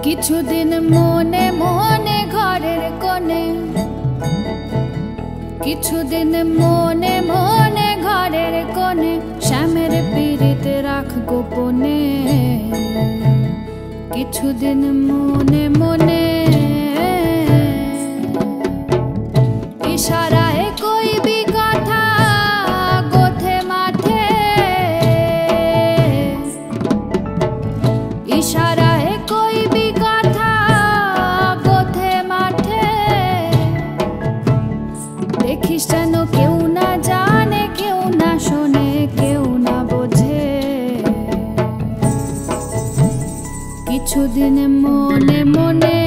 কিছুদিন মনে মনে ঘরের কোণে, কিছুদিন মনে মনে ঘরের কোণে শ্যামের পীড়িত রাখ গোপনে। কিছুদিন মনে মনে ইশারায় কইবি কথা গোথে মাঠে, ইশারায় কইবি কথা গোথে মাঠে। দেখিস যেন কেউ না জানে, কেউ না শোনে, কেউ না বোঝে। কিছুদিন মনে মনে,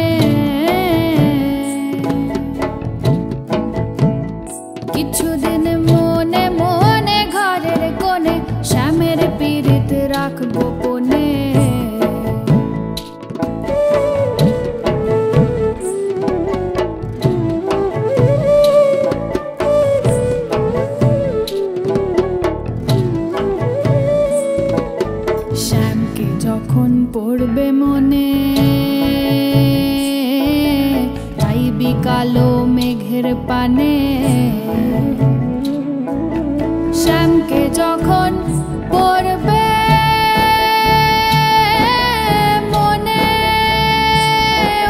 কিছুদিন মনে মনে ঘরের কোণে শ্যামের পীড়িত রাখ গোপনে। শ্যামকে যখন পড়বে মনে, চাইবি কালো মেঘের পানে। শ্যামকে যখন পড়বে মনে,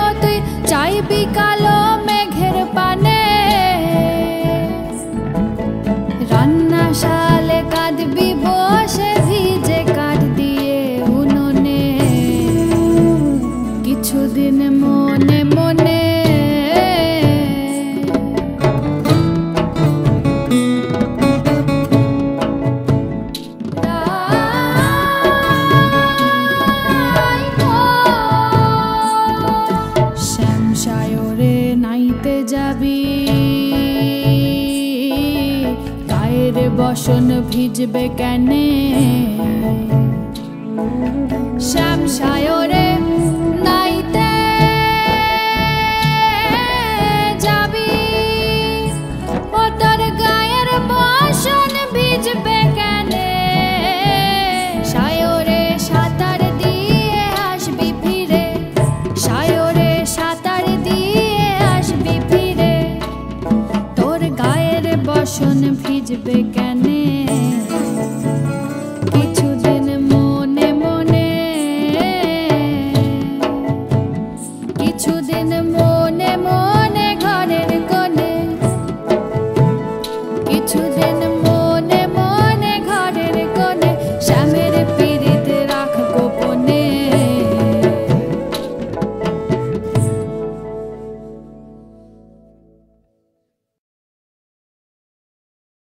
ও তুই চাইবি কালো মেঘের পানে। রান্নাশালে কাঁদবি বসে ভিজে কাঠ দিয়ে উনুনে। কিছুদিন মনে মনে, শ্যামসায়রে নাইতে যাবি, গায়ের বসন ভিজবে কেনে। শ্যামসায়রে নাইতে যাবি, ও তোর গায়ের বসন ভিজবে কেনে। সায়রে সাঁতার দিয়ে আসবি ফিরে, সায়রে সাঁতার দিয়ে আসবি ফিরে। তোর গায়ের বসন ভিজবে কেনে। কিছুদিন মনে মনে, কিছুদিন মনে